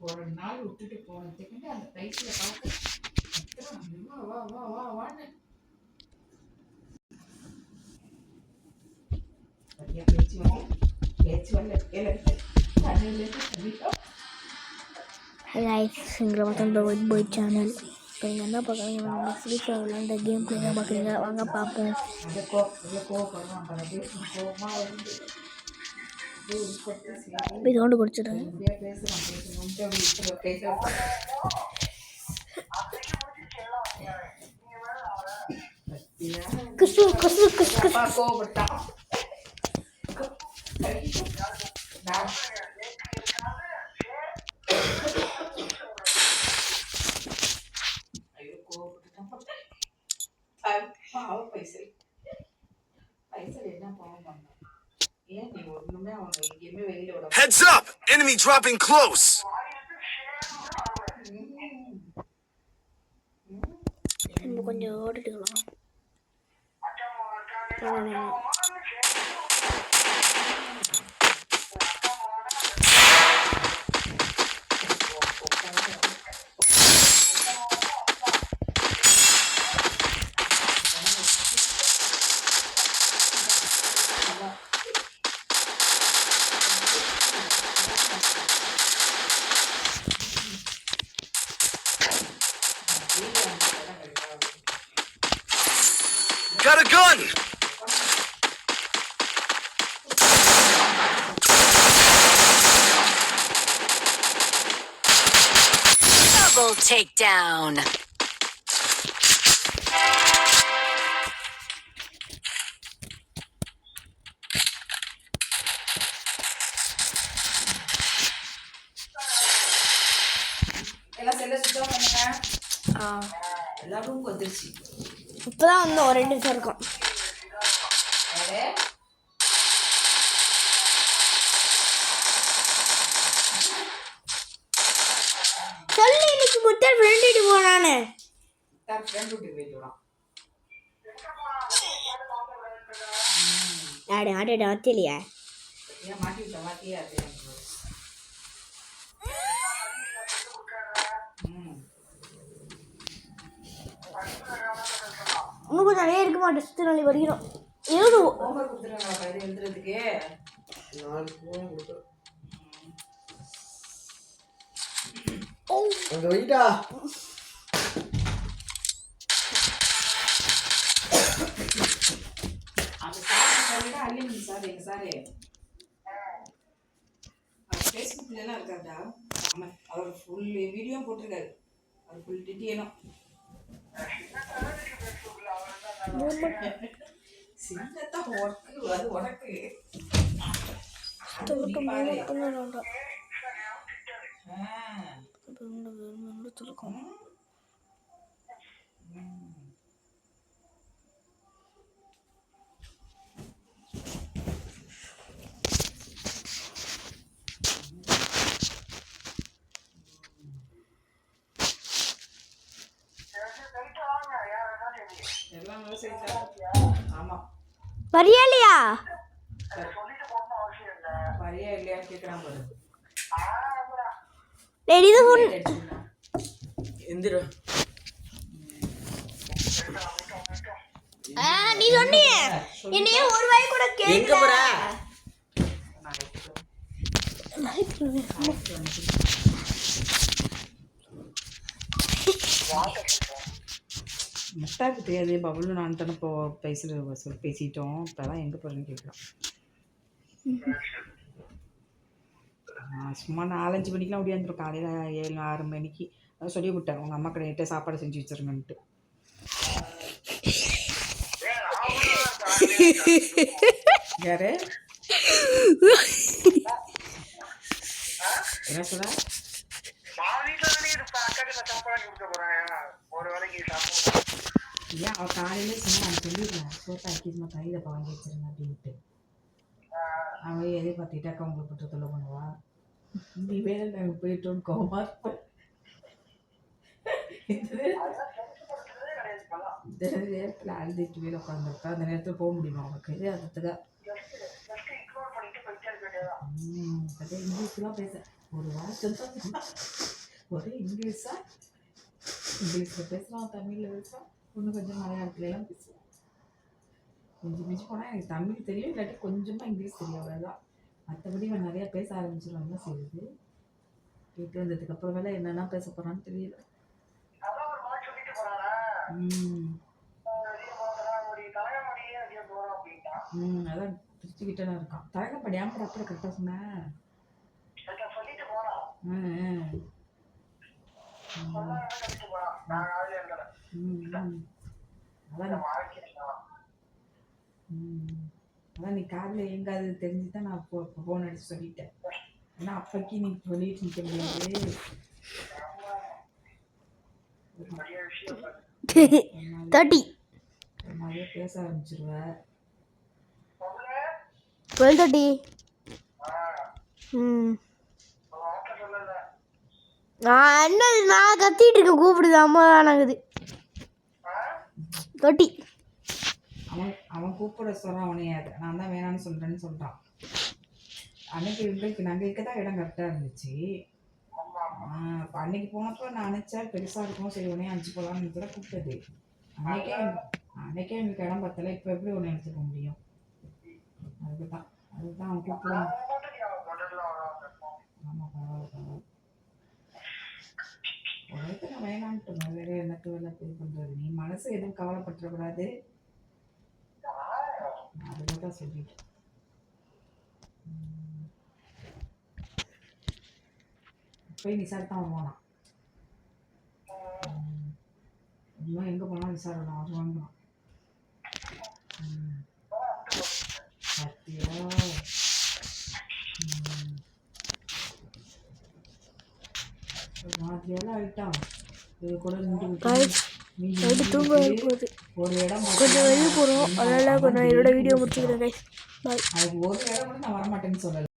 ஒரு நாள் விட்டுட்டு போனதுக்கு அந்த ரைஸ்ல பார்த்து வா வா வா வா வான்னு பாய் சேனல். இப்போ நீங்கள் என்ன பார்க்குறீங்கன்னா ஃப்ரீ ஃபயரில் இந்த கேம் பிளே தான் பார்க்குறீங்க. வாங்க பார்ப்போம். போய் சவுண்டு குடிச்சிடுறேன். கிசு கிசு கிசு கோபப்பட்டான். Heads up! Enemy dropping close! நம்ம கொஞ்சம் ஓடிட்டுக்கலாம். Got a gun! Double takedown. எல்லாம் செல்ல சுத்தம் பண்ணுங்க. எல்லாரும் வந்துருச்சு. இப்போதான் வந்து ஒரு 2 நிமிஷம் இருக்கும். சொல்லு இன்னைக்கு முட்டை ஃப்ரெண்ட் போனானே. ஆடு ஆடு ஆத்திலியா இன்னும் கொஞ்சம் நிறைய இருக்க மாட்டேன். சுற்றி நாளை படிக்கிறோம். எழுது எழுதுறதுக்கு அங்க வைடா. அந்த சார் அள்ளிங்க சார் எங்க சாரு ஃபேஸ்புக்ல எல்லாம் இருக்காருடா. அவர் ஃபுல் வீடியோ போட்டிருக்காரு. அவர் ஃபுல் டீட்டெயிலும் சின்னத்தான் ஒர்க்கு அது உனக்கு வரியா இல்லையா? வரியா இல்லையான்னு கேட்குறான் பாரு. எந்திரா. நீ சொன்னியே என்னையே ஒரு வாய் கூட கேட்கல. முட்டாக்கு தெரியாது. பபுள் நான் தானே இப்போ பேசிட்டோம். இப்போதான் எங்கே போகிறேன்னு கேட்குறோம். சும்மா 4-5 மணிக்கெலாம் ஓடியாந்துடும். காலையில் 7-6 மணிக்கு அதான் சொல்லி விட்டேன். உங்கள் அம்மா கடையிட்ட சாப்பாடு செஞ்சு வச்சுருங்கன்ட்டு. யாரு என்ன சொல்ற? ஏன் அவள் காலையிலே சொன்னா நான் சொல்லிடுறேன். சோட்டா அக்கிஸ்மா கையில் வாங்கி வச்சிருங்க அப்படின்ட்டு. அவன் எதை பார்த்துக்கிட்டாக்கா உங்களுக்கு பற்றி சொல்ல பண்ணுவா. நீ வேலை நாங்கள் போயிட்டோன்னு கோவமா இருப்பேன். இந்த நேரத்தில் அழுதுட்டு வேலை உட்காந்துருக்கா. அந்த நேரத்தில் போக முடியுமா உனக்கு? அதுதான் அதே இங்கிலீஷ்லாம் பேச ஒரு வார்த்தை தான் சொன்னா. ஒரே இங்கிலீஷில் பேசுகிறான், தமிழில் பேசுகிறான், இன்னும் கொஞ்சம் மலையாளத்துலலாம் பேசுவான். கொஞ்சம் மிஞ்சி போனால் எனக்கு தமிழ் தெரியும், இல்லாட்டி கொஞ்சமாக இங்கிலீஷ் தெரியும், அவ்வளோதான். மற்றபடி இவன் நிறையா பேச ஆரம்பிச்சிடும் தான் செய்யுது. வீட்டு வந்ததுக்கப்புறம் வேலை என்னென்னா பேச போகிறான்னு தெரியல. அதான் திருச்சிக்கிட்டே இருக்கான். தரங்கப்படி ஏன் அப்புறம் கரெக்டாக சொன்னேன். அதான் நீ காதில் எங்காவது தெரிஞ்சுதான் நான் ஃபோன் அடிச்சு சொல்லிட்டேன். ஏன்னா அப்பக்கி நீ சொல்லிட்டு நிற்க முடியாது. 30 நிறைய பேச ஆரம்பிச்சிருவேன். 12:30. நான் கத்திட்டு இருக்க கூப்பிடுது அம்மா நாங்குது 30. அவன் கூப்பிட சொல்கிறான், அவனையே நான் தான் வேணான்னு சொல்கிறேன்னு சொல்கிறான். அன்னைக்கு நாங்களுக்கு தான் இடம் கரெக்டாக இருந்துச்சு. அன்னைக்கு போனப்போ நான் நினச்சேன் பெருசாக இருக்கும், சரி உடனே 5 போகலான்னு கூட கூப்பிட்டது. அன்னைக்கே எங்களுக்கு இடம் பத்தலை. இப்போ எப்படி ஒன்று எடுத்துக்க முடியும்? அதுதான் அவன் கூப்பிடுவான். ஆமாம், பரவாயில்ல. உலகத்தை நான் வேணான்ட்டு வேற எனக்கு வேலை இது பண்ணுறது. நீ மனசு எதுவும் கவலைப்பட்டுறக்கூடாது, அதுதான் தான் சொல்லிட்டேன். போய் நிசார் தான் வாங்கினான். இன்னும் எங்கே போனாலும் நிசார் அவன் வாங்கினான். சத்தியா மாதிரியெல்லாம் ஆயிட்டான். இது கூட தூங்க போகுது. ஒரு இடம் கொஞ்சம் வெளியே போகிறோம், அதனால் கொஞ்சம் என்னோட வீடியோ முடிச்சுக்கிறேன் கைஸ். பாய். அதுக்கு ஒரு இடம் கூட நான் வரமாட்டேன்னு சொல்லலை.